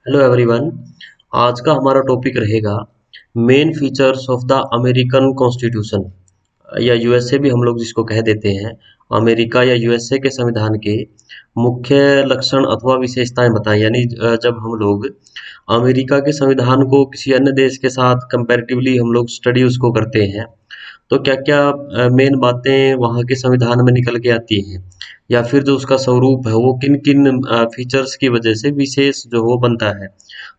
Hello everyone. आज का हमारा टॉपिक रहेगा main features of the American constitution या यूएसए भी हम लोग जिसको कह देते हैं। अमेरिका या यूएसए के संविधान के मुख्य लक्षण अथवा विशेषताएं बताएं। यानी जब हम लोग अमेरिका के संविधान को किसी अन्य देश के साथ कंपैरेटिवली हम लोग स्टडी उसको करते हैं, तो क्या क्या मेन बातें वहाँ के संविधान में निकल के आती हैं, या फिर जो उसका स्वरूप है वो किन किन फीचर्स की वजह से विशेष जो वो बनता है।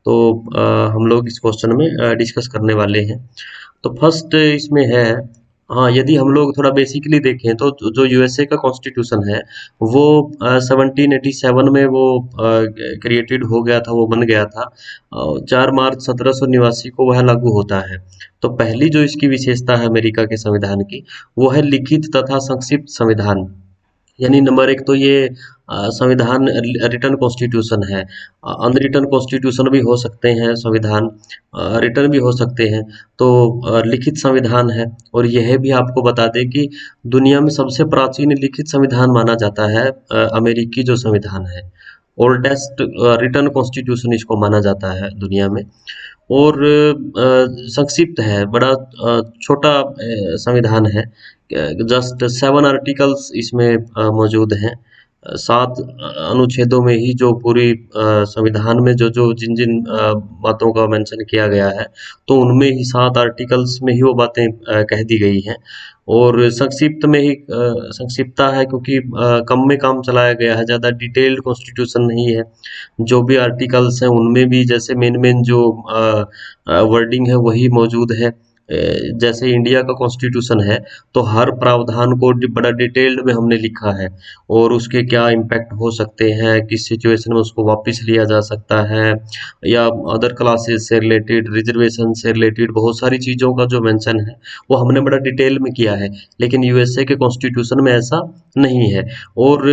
तो हम लोग इस क्वेश्चन में डिस्कस करने वाले हैं। तो फर्स्ट इसमें है, हाँ, यदि हम लोग थोड़ा बेसिकली देखें तो जो यूएसए का कॉन्स्टिट्यूशन है वो 1787 में वो क्रिएटेड हो गया था, वो बन गया था। 4 मार्च 1789 को वह लागू होता है। तो पहली जो इसकी विशेषता है अमेरिका के संविधान की, वो है लिखित तथा संक्षिप्त संविधान। यानी नंबर एक तो ये संविधान रिटर्न कॉन्स्टिट्यूशन है। अनरिटन कॉन्स्टिट्यूशन भी हो सकते हैं संविधान, रिटर्न भी हो सकते हैं। तो लिखित संविधान है। और यह भी आपको बता दें कि दुनिया में सबसे प्राचीन लिखित संविधान माना जाता है अमेरिकी जो संविधान है। ओल्डेस्ट रिटर्न कॉन्स्टिट्यूशन इसको माना जाता है दुनिया में। और संक्षिप्त है, बड़ा छोटा संविधान है। जस्ट 7 आर्टिकल्स इसमें मौजूद हैं। 7 अनुच्छेदों में ही जो पूरी संविधान में जो जो जिन जिन बातों का मेंशन किया गया है, तो उनमें ही 7 आर्टिकल्स में ही वो बातें कह दी गई हैं। और संक्षिप्त में ही संक्षिप्तता है क्योंकि कम में काम चलाया गया है, ज़्यादा डिटेल्ड कॉन्स्टिट्यूशन नहीं है। जो भी आर्टिकल्स हैं उनमें भी जैसे मेन मेन जो वर्डिंग है वही मौजूद है। जैसे इंडिया का कॉन्स्टिट्यूशन है, तो हर प्रावधान को बड़ा डिटेल्ड में हमने लिखा है, और उसके क्या इम्पैक्ट हो सकते हैं, किस सिचुएशन में उसको वापस लिया जा सकता है, या अदर क्लासेस से रिलेटेड, रिजर्वेशन से रिलेटेड बहुत सारी चीज़ों का जो मेंशन है वो हमने बड़ा डिटेल में किया है। लेकिन यूएसए के कॉन्स्टिट्यूशन में ऐसा नहीं है। और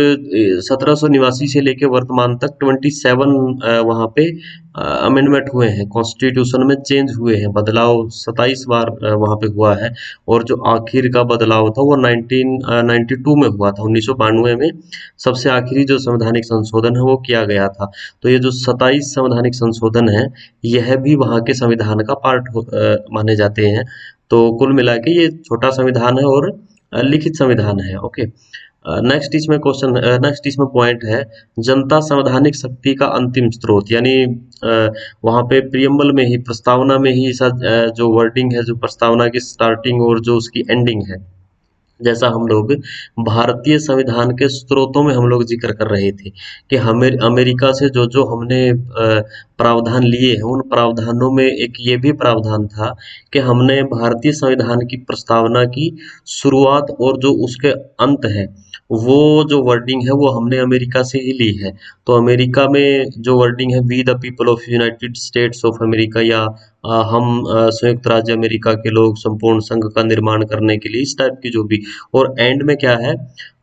1789 से लेकर वर्तमान तक 27 वहाँ पे अमेंडमेंट हुए हैं, कॉन्स्टिट्यूशन में चेंज हुए हैं, बदलाव 27 बार वहाँ पे हुआ है। और जो आखिर का बदलाव था वो 1992 में हुआ था, 1992 में सबसे आखिरी जो संवैधानिक संशोधन है वो किया गया था। तो ये जो 27 संवैधानिक संशोधन है, यह भी वहाँ के संविधान का पार्ट माने जाते हैं। तो कुल मिला के ये छोटा संविधान है और लिखित संविधान है। ओके। नेक्स्ट इसमें पॉइंट है, जनता संवैधानिक शक्ति का अंतिम स्रोत। यानी वहाँ पे प्रियम्बल में ही, प्रस्तावना में ही जो वर्डिंग है, जो प्रस्तावना की स्टार्टिंग और जो उसकी एंडिंग है, जैसा हम लोग भारतीय संविधान के स्रोतों में हम लोग जिक्र कर रहे थे कि हमें अमेरिका से जो जो हमने प्रावधान लिए हैं, उन प्रावधानों में एक ये भी प्रावधान था कि हमने भारतीय संविधान की प्रस्तावना की शुरुआत और जो उसके अंत है, वो जो वर्डिंग है वो हमने अमेरिका से ही ली है। तो अमेरिका में जो वर्डिंग है, we the people of United States of America, या हम संयुक्त राज्य अमेरिका के लोग संपूर्ण संघ का निर्माण करने के लिए, इस टाइप की जो भी। और एंड में क्या है,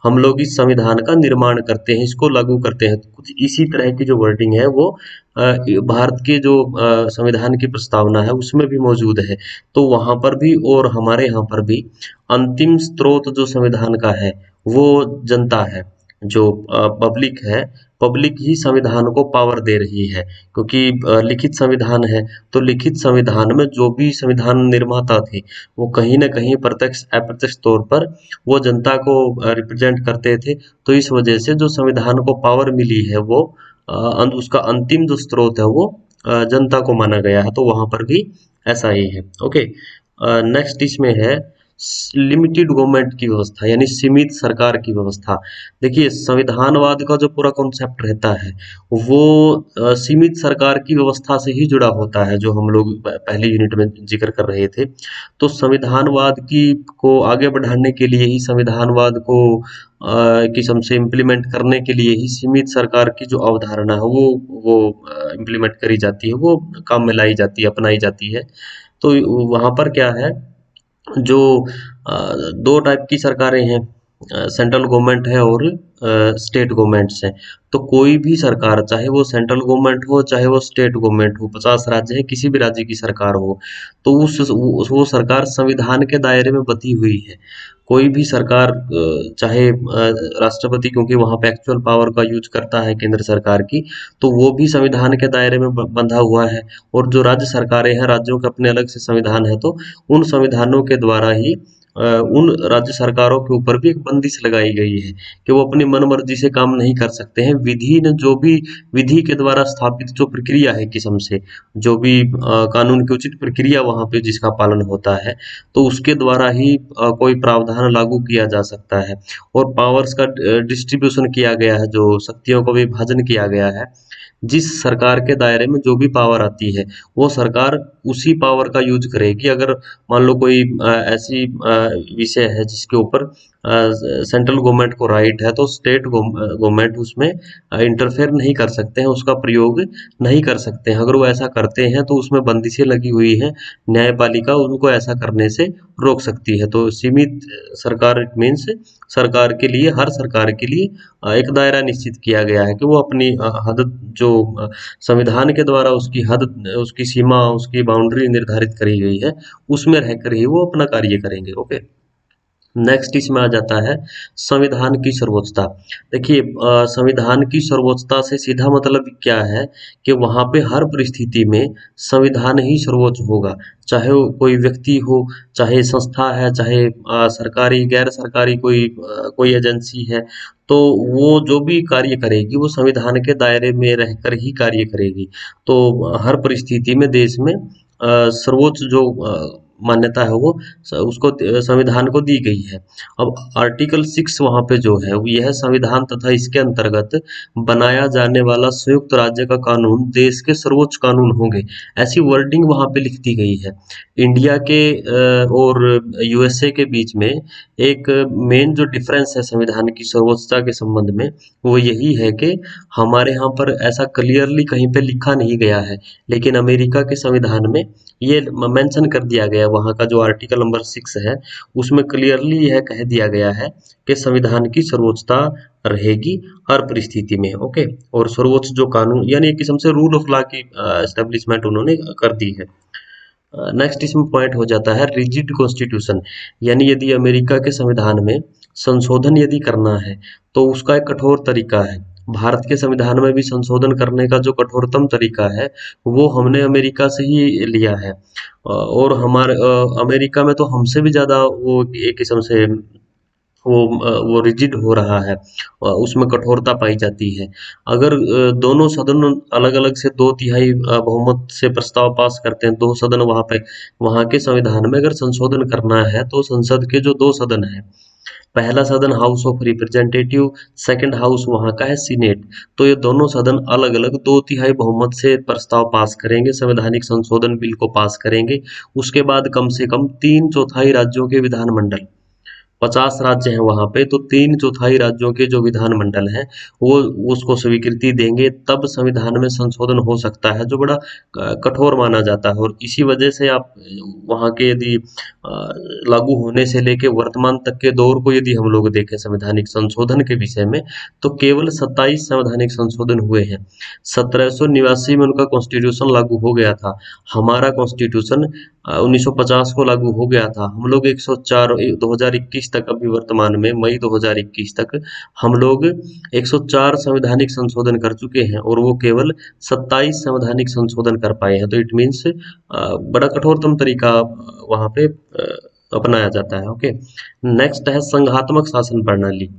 हम लोग इस संविधान का निर्माण करते हैं, इसको लागू करते हैं। तो कुछ इसी तरह की जो वर्डिंग है वो भारत के जो संविधान की प्रस्तावना है उसमें भी मौजूद है। तो वहां पर भी और हमारे यहाँ पर भी अंतिम स्रोत जो संविधान का है वो जनता है, जो पब्लिक है। पब्लिक ही संविधान को पावर दे रही है, क्योंकि लिखित संविधान है। तो लिखित संविधान में जो भी संविधान निर्माता थे, वो कहीं ना कहीं प्रत्यक्ष अप्रत्यक्ष तौर पर वो जनता को रिप्रेजेंट करते थे। तो इस वजह से जो संविधान को पावर मिली है वो उसका अंतिम जो स्रोत है वो जनता को माना गया है। तो वहां पर भी ऐसा ही है। ओके। नेक्स्ट इसमें है लिमिटेड गवर्नमेंट की व्यवस्था, यानी सीमित सरकार की व्यवस्था। देखिए, संविधानवाद का जो पूरा कॉन्सेप्ट रहता है वो सीमित सरकार की व्यवस्था से ही जुड़ा होता है, जो हम लोग पहली यूनिट में जिक्र कर रहे थे। तो संविधानवाद की को आगे बढ़ाने के लिए ही, संविधानवाद को किस्म से इम्प्लीमेंट करने के लिए ही सीमित सरकार की जो अवधारणा है वो इम्प्लीमेंट करी जाती है, वो काम में लाई जाती है, अपनाई जाती है। तो वहां पर क्या है, जो दो टाइप की सरकारें हैं, सेंट्रल गवर्नमेंट है और स्टेट गवर्नमेंट्स हैं। तो कोई भी सरकार, चाहे वो सेंट्रल गवर्नमेंट हो चाहे वो स्टेट गवर्नमेंट हो, 50 राज्य है, किसी भी राज्य की सरकार हो, तो वो सरकार संविधान के दायरे में बंधी हुई है। कोई भी सरकार चाहे राष्ट्रपति, क्योंकि वहाँ पे एक्चुअल पावर का यूज करता है केंद्र सरकार की, तो वो भी संविधान के दायरे में बंधा हुआ है। और जो राज्य सरकारें हैं, राज्यों के अपने अलग से संविधान है, तो उन संविधानों के द्वारा ही उन राज्य सरकारों के ऊपर भी एक बंदिश लगाई गई है कि वो अपनी मनमर्जी से काम नहीं कर सकते हैं। विधि ने जो भी विधि के द्वारा स्थापित जो प्रक्रिया है, किस्म से जो भी कानून की उचित प्रक्रिया वहाँ पे जिसका पालन होता है, तो उसके द्वारा ही कोई प्रावधान लागू किया जा सकता है। और पावर्स का डिस्ट्रीब्यूशन किया गया है, जो शक्तियों का विभाजन किया गया है। जिस सरकार के दायरे में जो भी पावर आती है, वो सरकार उसी पावर का यूज करेगी। अगर मान लो कोई ऐसी विषय है जिसके ऊपर सेंट्रल गवर्नमेंट को राइट है, तो स्टेट गवर्नमेंट उसमें इंटरफेयर नहीं कर सकते हैं, उसका प्रयोग नहीं कर सकते हैं। अगर वो ऐसा करते हैं तो उसमें बंदिशें लगी हुई हैं, न्यायपालिका उनको ऐसा करने से रोक सकती है। तो सीमित सरकार इट मीन्स सरकार के लिए, हर सरकार के लिए एक दायरा निश्चित किया गया है कि वो अपनी हद जो संविधान के द्वारा उसकी हद, उसकी सीमा, उसकी बाउंड्री निर्धारित करी गई है, उसमें रहकर ही वो अपना कार्य करेंगे। ओके, नेक्स्ट इसमें आ जाता है संविधान की सर्वोच्चता। देखिए, संविधान की सर्वोच्चता से सीधा मतलब क्या है कि वहाँ पे हर परिस्थिति में संविधान ही सर्वोच्च होगा। चाहे वो कोई व्यक्ति हो, चाहे संस्था है, चाहे सरकारी गैर सरकारी कोई एजेंसी है, तो वो जो भी कार्य करेगी वो संविधान के दायरे में रहकर ही कार्य करेगी। तो हर परिस्थिति में देश में सर्वोच्च जो मान्यता है वो उसको संविधान को दी गई है। अब आर्टिकल 6 वहाँ पे जो है, वो यह संविधान तथा इसके अंतर्गत बनाया जाने वाला संयुक्त राज्य का कानून देश के सर्वोच्च कानून होंगे, ऐसी वर्डिंग वहाँ पे लिख दी गई है। इंडिया के और यूएसए के बीच में एक मेन जो डिफरेंस है संविधान की सर्वोच्चता के संबंध में, वो यही है कि हमारे यहाँ पर ऐसा क्लियरली कहीं पे लिखा नहीं गया है, लेकिन अमेरिका के संविधान में ये मेंशन कर दिया गया है। वहाँ का जो आर्टिकल नंबर 6 है, उसमें क्लियरली यह कह दिया गया है कि संविधान की सर्वोच्चता रहेगी हर परिस्थिति में। ओके, और सर्वोच्च जो कानून, यानी एक किस्म से रूल ऑफ लॉ की एस्टेब्लिशमेंट उन्होंने कर दी है। नेक्स्ट इसमें पॉइंट हो जाता है रिजिड कॉन्स्टिट्यूशन, यानी यदि अमेरिका के संविधान में संशोधन यदि करना है तो उसका एक कठोर तरीका है। भारत के संविधान में भी संशोधन करने का जो कठोरतम तरीका है, वो हमने अमेरिका से ही लिया है। और हमारे अमेरिका में तो हमसे भी ज़्यादा वो एक किस्म से वो रिजिड हो रहा है, उसमें कठोरता पाई जाती है। अगर दोनों सदन अलग अलग से 2/3 बहुमत से प्रस्ताव पास करते हैं, दो सदन वहाँ पे, वहाँ के संविधान में अगर संशोधन करना है तो संसद के जो दो सदन है, पहला सदन house of representative, second house वहाँ का है सीनेट, तो ये दोनों सदन अलग अलग 2/3 बहुमत से प्रस्ताव पास करेंगे, संवैधानिक संशोधन बिल को पास करेंगे। उसके बाद कम से कम 3/4 राज्यों के विधानमंडल, 50 राज्य हैं वहाँ पे, तो 3/4 राज्यों के जो विधानमंडल हैं वो उसको स्वीकृति देंगे, तब संविधान में संशोधन हो सकता है, जो बड़ा कठोर माना जाता है। और इसी वजह से आप वहाँ के यदि लागू होने से लेके वर्तमान तक के दौर को यदि हम लोग देखें संवैधानिक संशोधन के विषय में, तो केवल 27 संवैधानिक संशोधन हुए हैं। 1789 में उनका कॉन्स्टिट्यूशन लागू हो गया था। हमारा कॉन्स्टिट्यूशन 1950 को लागू हो गया था। हम लोग 104 2021 तक, अभी वर्तमान में मई 2021 तक हम लोग 104 संवैधानिक संशोधन कर चुके हैं, और वो केवल 27 संवैधानिक संशोधन कर पाए हैं। तो इट मीन्स बड़ा कठोरतम तरीका वहाँ पे अपनाया जाता है। ओके, नेक्स्ट है संघात्मक शासन प्रणाली।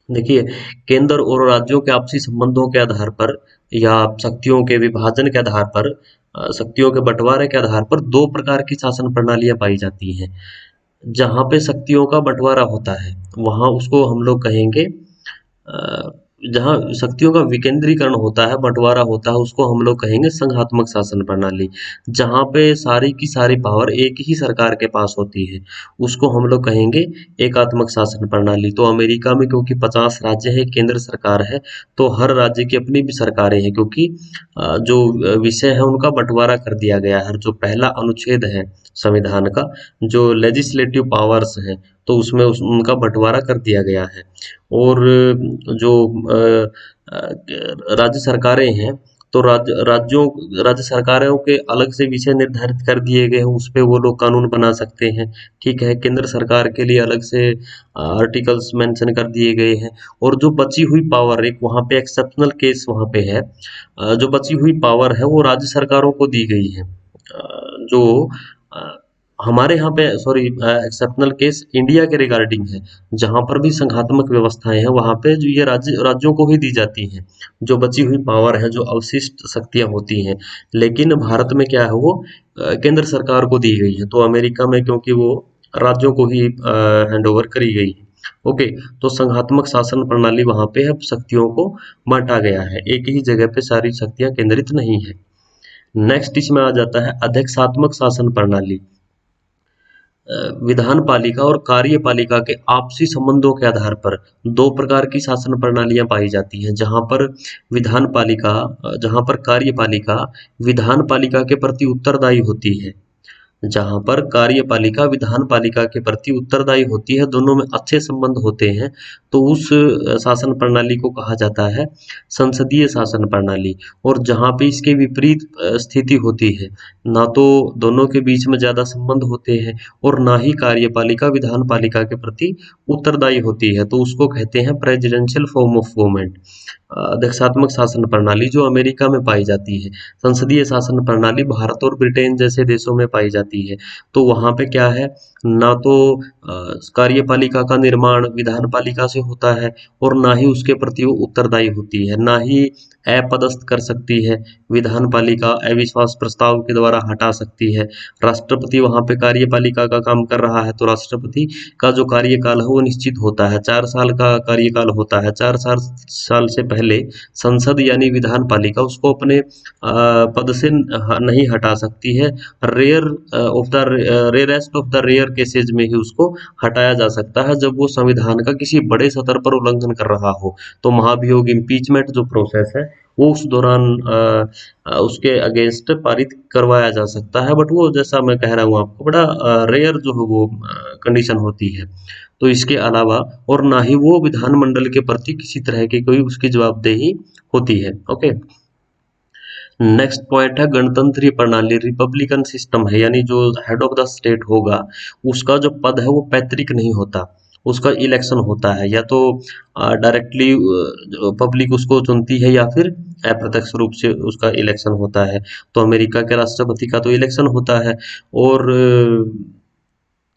देखिए, केंद्र और राज्यों के आपसी संबंधों के आधार पर या शक्तियों के विभाजन के आधार पर, शक्तियों के बंटवारे के आधार पर दो प्रकार की शासन प्रणालियां पाई जाती हैं। जहाँ पे शक्तियों का बंटवारा होता है, वहाँ उसको हम लोग कहेंगे, जहाँ शक्तियों का विकेंद्रीकरण होता है, बंटवारा होता है, उसको हम लोग कहेंगे संघात्मक शासन प्रणाली। जहाँ पे सारी की सारी पावर एक ही सरकार के पास होती है, उसको हम लोग कहेंगे एकात्मक शासन प्रणाली। तो अमेरिका में क्योंकि 50 राज्य है, केंद्र सरकार है, तो हर राज्य की अपनी भी सरकारें हैं, क्योंकि जो विषय है उनका बंटवारा कर दिया गया है। जो पहला अनुच्छेद है संविधान का, जो लेजिस्लेटिव पावर्स हैं, तो उसमें उनका बंटवारा कर दिया गया है। और जो राज्य सरकारें हैं, तो राज्य सरकारों के अलग से विषय निर्धारित कर दिए गए हैं, उस पे वो लोग कानून बना सकते हैं। ठीक है, केंद्र सरकार के लिए अलग से आर्टिकल्स मेंशन कर दिए गए हैं। और जो बची हुई पावर, एक वहाँ पे एक्सेप्शनल केस वहाँ पे है, जो बची हुई पावर है वो राज्य सरकारों को दी गई है। जो हमारे यहाँ पे सॉरी एक्सेप्शनल केस इंडिया के रिगार्डिंग है, जहाँ पर भी संघात्मक व्यवस्थाएं हैं वहाँ पे जो ये राज्यों को ही दी जाती हैं, जो बची हुई पावर है, जो अवशिष्ट शक्तियां होती हैं। लेकिन भारत में क्या है, वो केंद्र सरकार को दी गई है। तो अमेरिका में क्योंकि वो राज्यों को ही हैंड ओवर करी गई है। ओके, तो संघात्मक शासन प्रणाली वहाँ पे अब शक्तियों को बांटा गया है, एक ही जगह पे सारी शक्तियां केंद्रित नहीं है। नेक्स्ट इसमें आ जाता है अध्यक्षात्मक शासन प्रणाली। विधान पालिका और कार्यपालिका के आपसी संबंधों के आधार पर दो प्रकार की शासन प्रणालियां पाई जाती हैं, जहां पर कार्यपालिका विधान पालिका के प्रति उत्तरदायी होती है। जहाँ पर कार्यपालिका विधान पालिका के प्रति उत्तरदायी होती है, दोनों में अच्छे संबंध होते हैं, तो उस शासन प्रणाली को कहा जाता है संसदीय शासन प्रणाली। और जहाँ पे इसके विपरीत स्थिति होती है, ना तो दोनों के बीच में ज्यादा संबंध होते हैं और ना ही कार्यपालिका विधान पालिका के प्रति उत्तरदायी होती है, तो उसको कहते हैं प्रेसिडेंशियल फॉर्म ऑफ गवर्नमेंट। अध्यक्षात्मक शासन प्रणाली जो अमेरिका में पाई जाती है, संसदीय शासन प्रणाली भारत और ब्रिटेन जैसे देशों में पाई जाती है। तो वहाँ पे क्या है, ना तो कार्यपालिका का निर्माण विधान पालिका से होता है और ना ही उसके प्रति वो उत्तरदायी होती है, ना ही अपदस्थ कर सकती है विधान पालिका, अविश्वास प्रस्ताव के द्वारा हटा सकती है। राष्ट्रपति वहाँ पे कार्यपालिका का काम कर रहा है, तो राष्ट्रपति का जो कार्यकाल है वो निश्चित होता है, 4 साल का कार्यकाल होता है। 4 साल से पहले संसद यानी विधान पालिका उसको अपने पद से नहीं हटा सकती है। Rarest of the rare cases में ही उसको हटाया जा सकता है, जब वो संविधान का किसी बड़े स्तर पर उल्लंघन कर रहा हो। तो महाभियोग इम्पीचमेंट जो प्रोसेस है वो उस दौरान उसके अगेंस्ट पारित करवाया जा सकता है, बट वो जैसा मैं कह रहा हूँ आपको बड़ा रेयर जो है वो कंडीशन होती है। तो इसके अलावा और ना ही वो विधानमंडल के प्रति किसी तरह की कोई उसकी जवाबदेही होती है। ओके, नेक्स्ट पॉइंट है गणतंत्रीय प्रणाली, रिपब्लिकन सिस्टम है, यानी जो हेड ऑफ द स्टेट होगा उसका जो पद है वो पैतृक नहीं होता, उसका इलेक्शन होता है, या तो डायरेक्टली पब्लिक उसको चुनती है या फिर अप्रत्यक्ष रूप से उसका इलेक्शन होता है। तो अमेरिका के राष्ट्रपति का तो इलेक्शन होता है, और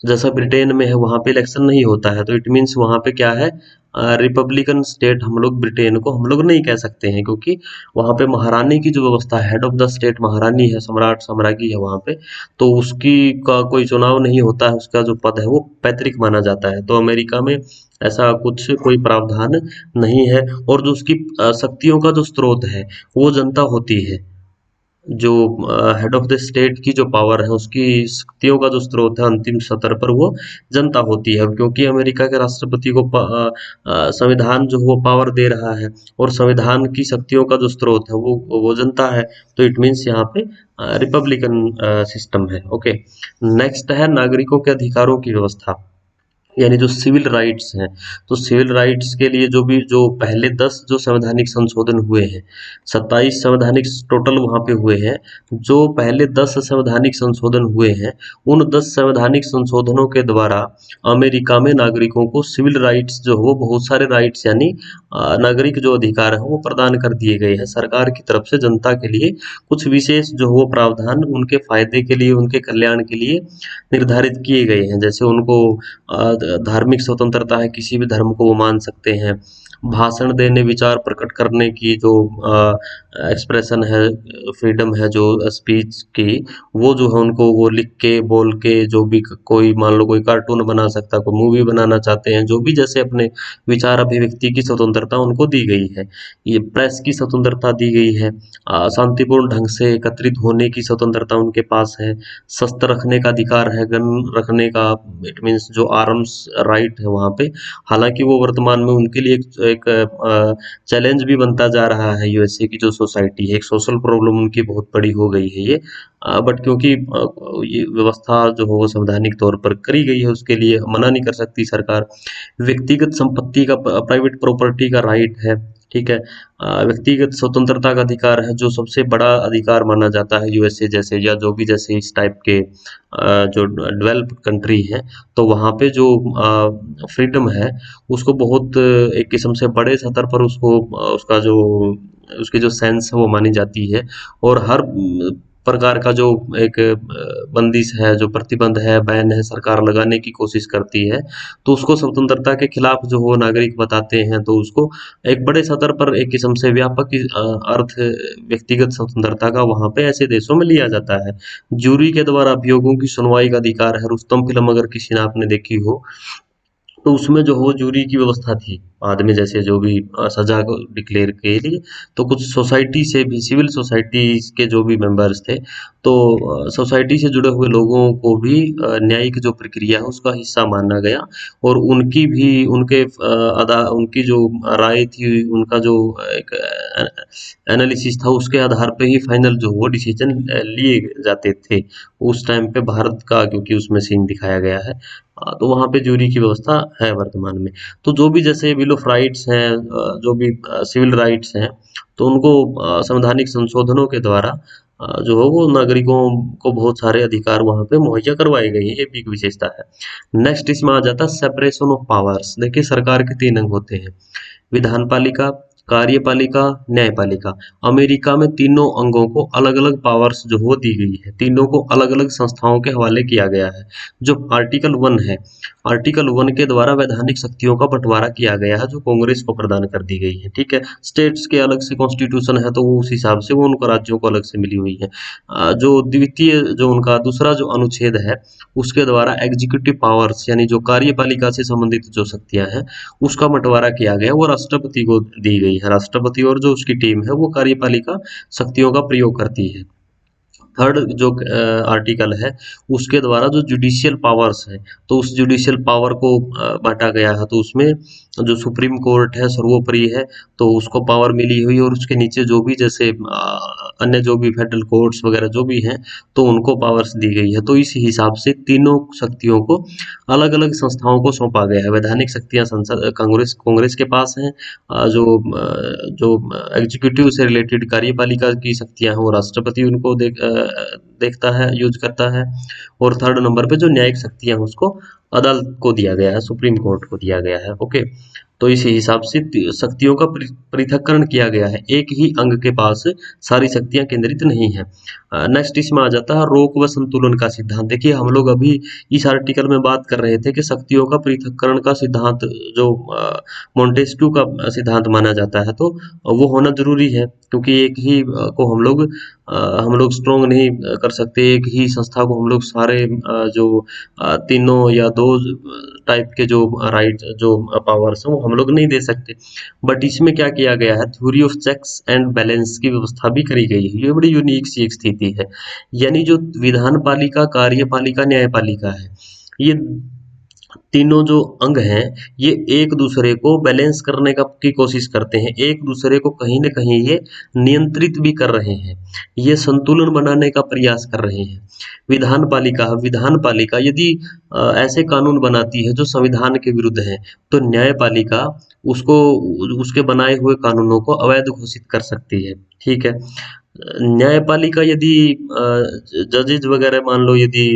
जैसा ब्रिटेन में है वहाँ पे इलेक्शन नहीं होता है। तो इट मीन्स वहाँ पे क्या है, रिपब्लिकन स्टेट हम लोग ब्रिटेन को हम लोग नहीं कह सकते हैं, क्योंकि वहाँ पे महारानी की जो व्यवस्था है, हेड ऑफ द स्टेट महारानी है, सम्राट साम्राज्ञी है वहाँ पे, तो उसकी का कोई चुनाव नहीं होता है, उसका जो पद है वो पैतृक माना जाता है। तो अमेरिका में ऐसा कुछ कोई प्रावधान नहीं है, और जो उसकी शक्तियों का जो स्रोत है वो जनता होती है। जो हेड ऑफ द स्टेट की जो पावर है उसकी शक्तियों का जो स्रोत है अंतिम स्तर पर वो जनता होती है, क्योंकि अमेरिका के राष्ट्रपति को संविधान जो वो पावर दे रहा है, और संविधान की शक्तियों का जो स्रोत है वो जनता है। तो इट मीन्स यहाँ पे रिपब्लिकन सिस्टम है। ओके, नेक्स्ट है नागरिकों के अधिकारों की व्यवस्था, यानी जो सिविल राइट्स हैं। तो सिविल राइट्स के लिए जो पहले 10 जो संवैधानिक संशोधन हुए हैं, 27 संवैधानिक टोटल वहाँ पे हुए हैं, जो पहले 10 संवैधानिक संशोधन हुए हैं, उन 10 संवैधानिक संशोधनों के द्वारा अमेरिका में नागरिकों को सिविल राइट्स जो हो, बहुत सारे राइट्स यानी नागरिक जो अधिकार है वो प्रदान कर दिए गए हैं सरकार की तरफ से जनता के लिए। कुछ विशेष जो वो प्रावधान उनके फायदे के लिए, उनके कल्याण के लिए निर्धारित किए गए हैं, जैसे उनको धार्मिक स्वतंत्रता है, किसी भी धर्म को वो मान सकते हैं। भाषण देने, विचार प्रकट करने की जो एक्सप्रेशन है, फ्रीडम है जो स्पीच की, वो जो है उनको वो लिख के बोल के जो भी कोई मान लो कोई कार्टून बना सकता है, कोई मूवी बनाना चाहते हैं, जो भी जैसे अपने विचार अभिव्यक्ति की स्वतंत्रता उनको दी गई है। ये प्रेस की स्वतंत्रता दी गई है, शांतिपूर्ण ढंग से एकत्रित होने की स्वतंत्रता उनके पास है, शस्त्र रखने का अधिकार है, गन रखने का, इट मीन्स जो आर्म्स राइट है वहाँ पे। हालांकि वो वर्तमान में उनके लिए एक चैलेंज भी बनता जा रहा है, यूएसए की जो सोसाइटी है, एक सोशल प्रॉब्लम उनकी बहुत बड़ी हो गई है ये। बट क्योंकि ये व्यवस्था जो हो वो संवैधानिक तौर पर करी गई है, उसके लिए मना नहीं कर सकती सरकार। व्यक्तिगत संपत्ति का, प्राइवेट प्रॉपर्टी का राइट है, ठीक है। व्यक्तिगत स्वतंत्रता का अधिकार है, जो सबसे बड़ा अधिकार माना जाता है यूएसए जैसे, या जो भी जैसे इस टाइप के जो डेवलप्ड कंट्री है, तो वहाँ पे जो फ्रीडम है उसको बहुत एक किस्म से बड़े स्तर पर उसको उसका जो उसकी जो सेंस है वो मानी जाती है। और हर प्रकार का जो एक बंदिश है, जो प्रतिबंध है, बैन है, सरकार लगाने की कोशिश करती है, तो उसको स्वतंत्रता के खिलाफ जो वो नागरिक बताते हैं, तो उसको एक बड़े स्तर पर एक किस्म से व्यापक अर्थ व्यक्तिगत स्वतंत्रता का वहाँ पे ऐसे देशों में लिया जाता है। जूरी के द्वारा अभियोगों की सुनवाई का अधिकार है। रुस्तम फिल्म अगर किसी ने आपने देखी हो, तो उसमें जो हो जूरी की व्यवस्था थी, बाद में जैसे जो भी सजा को डिक्लेयर के लिए, तो कुछ सोसाइटी से भी, सिविल सोसाइटी के जो भी मेंबर्स थे, तो सोसाइटी से जुड़े हुए लोगों को भी न्यायिक जो प्रक्रिया है उसका हिस्सा माना गया। और उनकी भी उनके अदा उनकी जो राय थी, उनका जो एक एनालिसिस था, उसके आधार पे ही फाइनल जो वो डिसीजन लिए जाते थे उस टाइम पे। भारत का क्योंकि उसमें सीन दिखाया गया है, तो वहाँ पे जूरी की व्यवस्था है वर्तमान में। तो जो भी जैसे बिल ऑफ राइट्स हैं, जो भी सिविल राइट्स हैं, तो उनको संवैधानिक संशोधनों के द्वारा जो है वो नागरिकों को बहुत सारे अधिकार वहाँ पे मुहैया करवाए गए हैं। ये भी एक विशेषता है। नेक्स्ट इसमें आ जाता है सेपरेशन ऑफ पावर्स। देखिए सरकार के 3 अंग होते हैं: विधान पालिका, कार्यपालिका, न्यायपालिका। अमेरिका में तीनों अंगों को अलग अलग पावर्स जो वो दी गई है, तीनों को अलग अलग संस्थाओं के हवाले किया गया है। जो आर्टिकल 1 है, आर्टिकल 1 के द्वारा वैधानिक शक्तियों का बंटवारा किया गया है, जो कांग्रेस को प्रदान कर दी गई है। ठीक है, स्टेट्स के अलग से कॉन्स्टिट्यूशन है, तो वो उस हिसाब से वो उनको राज्यों को अलग से मिली हुई है। जो द्वितीय जो उनका दूसरा जो अनुच्छेद है, उसके द्वारा एग्जीक्यूटिव पावर्स यानी जो कार्यपालिका से संबंधित जो शक्तियां हैं उसका बंटवारा किया गया, वो राष्ट्रपति को दी गई है। राष्ट्रपति और जो उसकी टीम है वो कार्यपालिका शक्तियों का प्रयोग करती है। थर्ड जो आर्टिकल है, उसके द्वारा जो जुडिशियल पावर्स है, तो उस जुडिशियल पावर को बांटा गया है। तो उसमें जो सुप्रीम कोर्ट है सर्वोपरि है, तो उसको पावर मिली हुई है। और उसके नीचे जो भी जैसे अन्य जो भी फेडरल कोर्ट्स वगैरह जो भी हैं, तो उनको पावर्स दी गई है। तो इस हिसाब से तीनों शक्तियों को अलग अलग संस्थाओं को सौंपा गया है। वैधानिक शक्तियां संसद कांग्रेस कांग्रेस के पास हैं। जो एग्जीक्यूटिव से रिलेटेड कार्यपालिका की शक्तियां हैं वो राष्ट्रपति उनको देखता है, यूज करता है। और थर्ड नंबर पे जो न्यायिक शक्तियां हैं उसको अदालत को दिया गया है, सुप्रीम कोर्ट को दिया गया है। ओके, तो इस हिसाब से शक्तियों का पृथक्करण किया गया है। एक ही अंग के पास सारी शक्तियां केंद्रित नहीं है। नेक्स्ट इसमें आ जाता है रोक व संतुलन का सिद्धांत। देखिए हम लोग अभी इस आर्टिकल में बात कर रहे थे कि शक्तियों का पृथक्करण का सिद्धांत जो मोंटेस्क्यू का सिद्धांत माना जाता है, तो वो होना जरूरी है, क्योंकि एक ही को हम लोग स्ट्रोंग नहीं कर सकते। एक ही संस्था को हम लोग सारे जो तीनों या दो टाइप के जो राइट जो पावर्स हैं वो हम लोग नहीं दे सकते। बट इसमें क्या किया गया है, theory of checks and balance की व्यवस्था भी करी गई है। ये बड़ी यूनिक सी एक स्थिति है। यानी जो विधान पालिका, कार्यपालिका, न्यायपालिका है, ये तीनों जो अंग हैं, ये एक दूसरे को बैलेंस करने की कोशिश करते हैं। एक दूसरे को कहीं न कहीं ये नियंत्रित भी कर रहे हैं, ये संतुलन बनाने का प्रयास कर रहे हैं। विधान पालिका यदि ऐसे कानून बनाती है जो संविधान के विरुद्ध हैं, तो न्यायपालिका उसको उसके बनाए हुए कानूनों को अवैध घोषित कर सकती है। ठीक है। न्यायपालिका यदि जजेज वगैरह मान लो यदि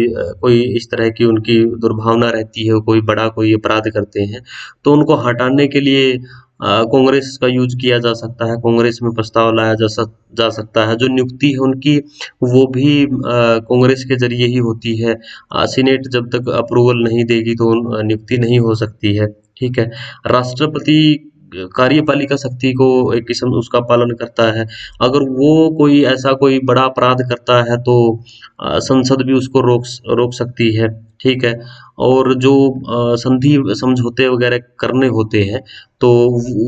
कोई इस तरह की उनकी दुर्भावना रहती है, कोई बड़ा कोई अपराध करते हैं, तो उनको हटाने के लिए कांग्रेस का यूज किया जा सकता है। कांग्रेस में प्रस्ताव लाया जा सकता है। जो नियुक्ति है उनकी, वो भी कांग्रेस के जरिए ही होती है। सीनेट जब तक अप्रूवल नहीं देगी तो नियुक्ति नहीं हो सकती है। ठीक है। राष्ट्रपति कार्यपालिका शक्ति को एक किस्म उसका पालन करता है। अगर वो कोई ऐसा कोई बड़ा अपराध करता है, तो संसद भी उसको रोक सकती है। ठीक है। और जो संधि समझौते वगैरह करने होते हैं, तो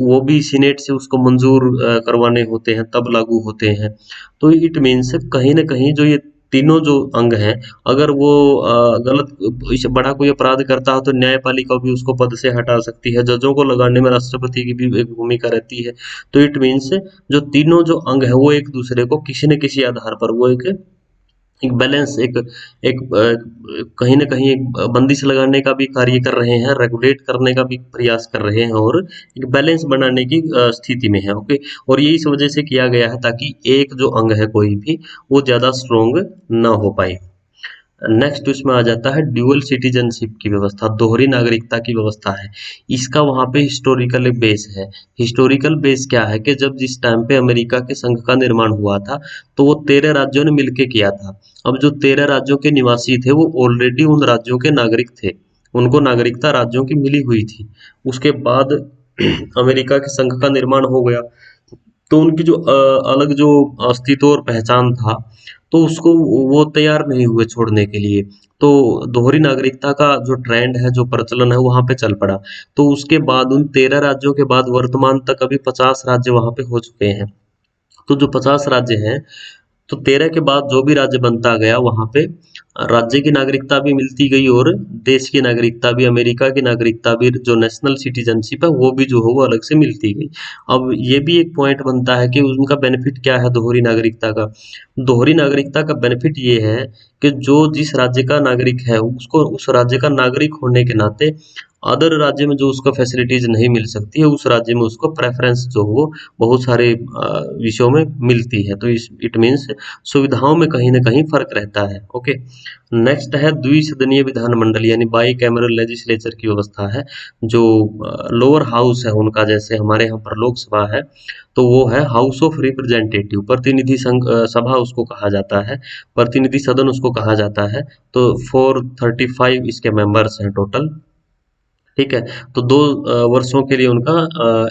वो भी सीनेट से उसको मंजूर करवाने होते हैं, तब लागू होते हैं। तो इट मीन्स कहीं न कहीं जो ये तीनों जो अंग हैं, अगर वो गलत इससे बड़ा कोई अपराध करता है, तो न्यायपालिका भी उसको पद से हटा सकती है। जजों को लगाने में राष्ट्रपति की भी एक भूमिका रहती है। तो इट मीन्स जो तीनों जो अंग हैं वो एक दूसरे को किसी न किसी आधार पर वो एक एक बैलेंस, एक कहीं न कहीं एक बंदिश लगाने का भी कार्य कर रहे हैं, रेगुलेट करने का भी प्रयास कर रहे हैं और एक बैलेंस बनाने की स्थिति में है, ओके। और ये इस वजह से किया गया है ताकि एक जो अंग है कोई भी, वो ज़्यादा स्ट्रॉन्ग ना हो पाए। नेक्स्ट उसमें आ जाता है ड्यूअल सिटीजनशिप की व्यवस्था, दोहरी नागरिकता की व्यवस्था है। इसका वहाँ पे हिस्टोरिकल बेस है। हिस्टोरिकल बेस क्या है कि जब जिस टाइम पे अमेरिका के संघ का निर्माण हुआ था, तो वो 13 राज्यों ने मिलके किया था। अब जो 13 राज्यों के निवासी थे वो ऑलरेडी उन राज्यों के नागरिक थे, उनको नागरिकता राज्यों की मिली हुई थी। उसके बाद अमेरिका के संघ का निर्माण हो गया, तो उनकी जो अलग जो अस्तित्व और पहचान था, तो उसको वो तैयार नहीं हुए छोड़ने के लिए। तो दोहरी नागरिकता का जो ट्रेंड है, जो प्रचलन है, वहाँ पे चल पड़ा। तो उसके बाद उन 13 राज्यों के बाद वर्तमान तक अभी 50 राज्य वहाँ पे हो चुके हैं। तो जो 50 राज्य हैं, तो 13 के बाद जो भी राज्य बनता गया वहाँ पे राज्य की नागरिकता भी मिलती गई और देश की नागरिकता भी, अमेरिका की नागरिकता भी, जो नेशनल सिटीजनशिप है वो भी जो है वो अलग से मिलती गई। अब ये भी एक पॉइंट बनता है कि उनका बेनिफिट क्या है दोहरी नागरिकता का। दोहरी नागरिकता का बेनिफिट ये है कि जो जिस राज्य का नागरिक है उसको उस राज्य का नागरिक होने के नाते अदर राज्य में जो उसको फैसिलिटीज नहीं मिल सकती है, उस राज्य में उसको प्रेफरेंस जो हो बहुत सारे विषयों में मिलती है। तो इट मीन्स सुविधाओं में कहीं ना कहीं फर्क रहता है, ओके। नेक्स्ट है द्विसदनीय विधानमंडल यानी बाई कैमरल लेजिस्लेचर की व्यवस्था है। जो लोअर हाउस है उनका, जैसे हमारे यहाँ पर लोकसभा है, तो वो है हाउस ऑफ रिप्रेजेंटेटिव, प्रतिनिधि संघ सभा उसको कहा जाता है, प्रतिनिधि सदन उसको कहा जाता है। तो 435 इसके मेंबर्स हैं टोटल, ठीक है। तो 2 वर्षों के लिए उनका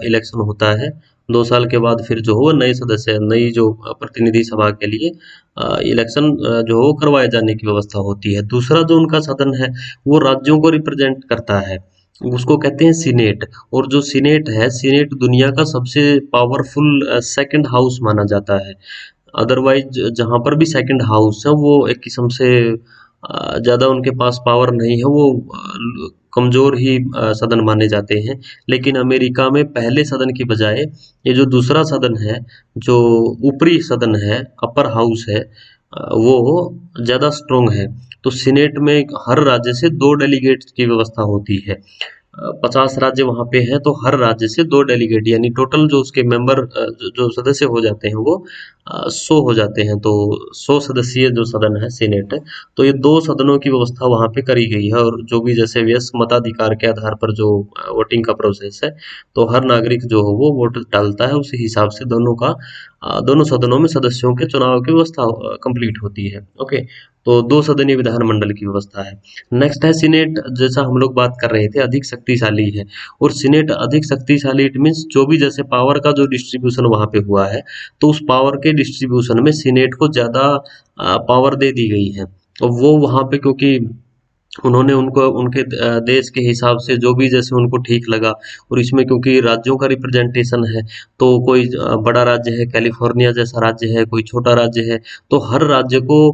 इलेक्शन होता है। 2 साल के बाद फिर जो हो नए सदस्य, नई जो प्रतिनिधि सभा के लिए इलेक्शन जो हो करवाए जाने की व्यवस्था होती है। दूसरा जो उनका सदन है, वो राज्यों को रिप्रेजेंट करता है, उसको कहते हैं सीनेट। और जो सीनेट है, सीनेट दुनिया का सबसे पावरफुल सेकंड हाउस माना जाता है। अदरवाइज जहाँ पर भी सेकंड हाउस है वो एक किस्म से ज़्यादा उनके पास पावर नहीं है, वो कमज़ोर ही सदन माने जाते हैं। लेकिन अमेरिका में पहले सदन की बजाय ये जो दूसरा सदन है, जो ऊपरी सदन है, अपर हाउस है, वो ज़्यादा स्ट्रोंग है। तो सीनेट में हर राज्य से 2 डेलीगेट्स की व्यवस्था होती है। 50 राज्य वहाँ पे हैं, तो हर राज्य से 2 डेलीगेट, यानी टोटल जो उसके मेंबर जो सदस्य हो जाते हैं वो 100 हो जाते हैं। तो 100 सदस्यीय जो सदन है सीनेट है, तो ये 2 सदनों की व्यवस्था वहाँ पे करी गई है। और जो भी जैसे वयस्क मताधिकार के आधार पर जो वोटिंग का प्रोसेस है, तो हर नागरिक जो हो वो वोट डालता है, उसी हिसाब से दोनों सदनों में सदस्यों के चुनाव की व्यवस्था कंप्लीट होती है, ओके। तो 2 सदनीय विधानमंडल की व्यवस्था है। नेक्स्ट है सीनेट, जैसा हम लोग बात कर रहे थे, अधिक शक्तिशाली है। और सीनेट अधिक शक्तिशाली इट मीन्स जो भी जैसे पावर का जो डिस्ट्रीब्यूशन वहाँ पे हुआ है, तो उस पावर के डिस्ट्रीब्यूशन में सीनेट को ज़्यादा पावर दे दी गई है। और वो वहाँ पे क्योंकि उन्होंने उनको उनके देश के हिसाब से जो भी जैसे उनको ठीक लगा, और इसमें क्योंकि राज्यों का रिप्रेजेंटेशन है, तो कोई बड़ा राज्य है, कैलिफोर्निया जैसा राज्य है, कोई छोटा राज्य है, तो हर राज्य को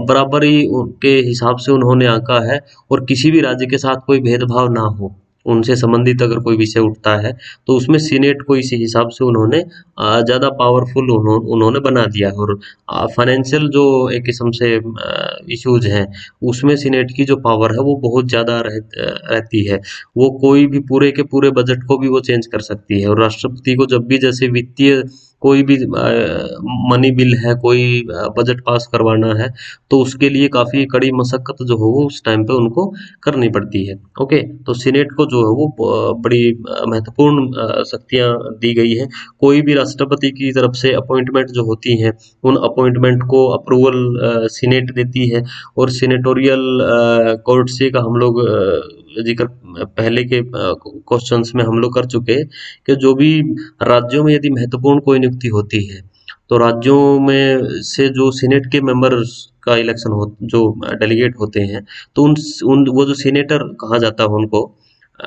बराबरी उनके हिसाब से उन्होंने आंका है। और किसी भी राज्य के साथ कोई भेदभाव ना हो, उनसे संबंधित अगर कोई विषय उठता है, तो उसमें सीनेट को इसी हिसाब से उन्होंने ज़्यादा पावरफुल उन्होंने बना दिया। और फाइनेंशियल जो एक किस्म से इश्यूज हैं, उसमें सीनेट की जो पावर है वो बहुत ज़्यादा रहती है। वो कोई भी पूरे के पूरे बजट को भी वो चेंज कर सकती है। और राष्ट्रपति को जब भी जैसे वित्तीय कोई भी मनी बिल है, कोई बजट पास करवाना है, तो उसके लिए काफ़ी कड़ी मशक्कत जो हो वो उस टाइम पे उनको करनी पड़ती है, ओके। तो सीनेट को जो है वो बड़ी महत्वपूर्ण शक्तियाँ दी गई हैं। कोई भी राष्ट्रपति की तरफ से अपॉइंटमेंट जो होती हैं, उन अपॉइंटमेंट को अप्रूवल सीनेट देती है। और सीनेटोरियल कोर्टसी का हम लोग जिक्र पहले के क्वेश्चंस में हम लोग कर चुके हैं कि जो भी राज्यों में यदि महत्वपूर्ण कोई नियुक्ति होती है, तो राज्यों में से जो सीनेट के मेंबर्स का इलेक्शन हो, जो डेलीगेट होते हैं, तो उन वो जो सीनेटर कहा जाता है उनको,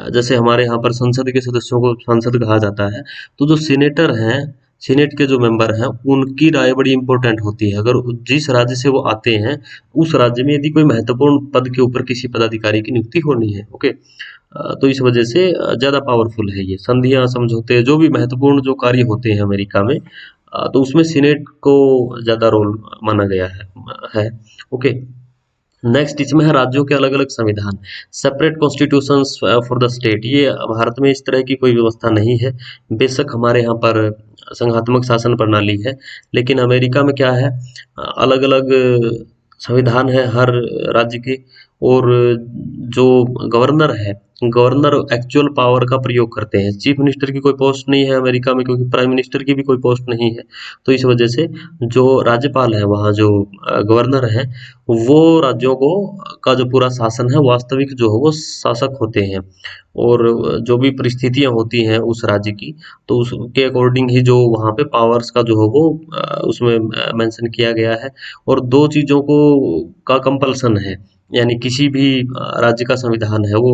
जैसे हमारे यहाँ पर संसद के सदस्यों को सांसद कहा जाता है, तो जो सीनेटर हैं, सीनेट के जो मेंबर हैं, उनकी राय बड़ी इंपॉर्टेंट होती है। अगर जिस राज्य से वो आते हैं, उस राज्य में यदि कोई महत्वपूर्ण पद के ऊपर किसी पदाधिकारी की नियुक्ति होनी है, ओके, तो इस वजह से ज़्यादा पावरफुल है ये। संधियाँ, समझौते, जो भी महत्वपूर्ण जो कार्य होते हैं अमेरिका में, तो उसमें सीनेट को ज़्यादा रोल माना गया है। ओके। नेक्स्ट इसमें है राज्यों के अलग अलग संविधान, separate constitutions for the state. ये भारत में इस तरह की कोई व्यवस्था नहीं है। बेशक हमारे यहाँ पर संघात्मक शासन प्रणाली है, लेकिन अमेरिका में क्या है, अलग अलग संविधान है हर राज्य के। और जो गवर्नर है, गवर्नर एक्चुअल पावर का प्रयोग करते हैं। चीफ मिनिस्टर की कोई पोस्ट नहीं है अमेरिका में, क्योंकि प्राइम मिनिस्टर की भी कोई पोस्ट नहीं है। तो इस वजह से जो राज्यपाल है वहाँ, जो गवर्नर है, वो राज्यों को का जो पूरा शासन है, वास्तविक जो है वो शासक होते हैं। और जो भी परिस्थितियां होती हैं उस राज्य की, तो उसके अकॉर्डिंग ही जो वहाँ पे पावर्स का जो है वो उसमें मेंशन किया गया है। और दो चीज़ों को का कंपल्सन है, यानी किसी भी राज्य का संविधान है वो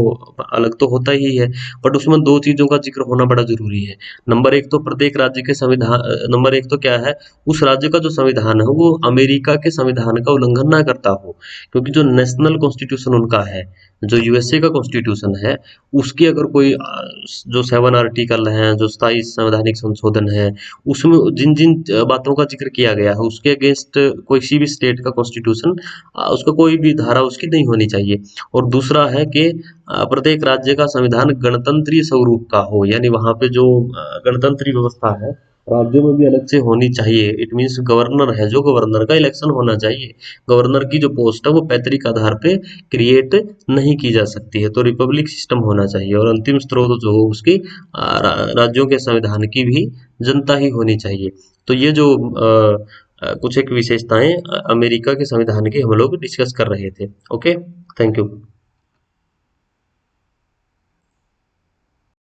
अलग तो होता ही है, बट उसमें दो चीज़ों का जिक्र होना बड़ा जरूरी है। नंबर एक तो प्रत्येक राज्य के संविधान, नंबर एक तो क्या है, उस राज्य का जो संविधान है वो अमेरिका के संविधान का उल्लंघन ना करता हो। क्योंकि जो नेशनल कॉन्स्टिट्यूशन उनका है, जो यूएसए का कॉन्स्टिट्यूशन है, उसकी अगर कोई जो 7 आर्टिकल हैं, जो 27 संवैधानिक संशोधन है, उसमें जिन जिन बातों का जिक्र किया गया है, उसके अगेंस्ट किसी भी स्टेट का कॉन्स्टिट्यूशन, उसका कोई भी धारा उसकी नहीं होनी चाहिए। और दूसरा है कि प्रत्येक राज्य का संविधान गणतंत्रीय स्वरूप का हो, यानी वहाँ पे जो गणतंत्री व्यवस्था है राज्यों में भी अलग से होनी चाहिए। इट मीन्स गवर्नर है, जो गवर्नर का इलेक्शन होना चाहिए। गवर्नर की जो पोस्ट है वो पैतृक आधार पे क्रिएट नहीं की जा सकती है। तो रिपब्लिक सिस्टम होना चाहिए, और अंतिम स्रोत जो हो उसकी राज्यों के संविधान की भी जनता ही होनी चाहिए। तो ये जो कुछ एक विशेषताएं अमेरिका के संविधान की हम लोग डिस्कस कर रहे थे। Okay, thank you.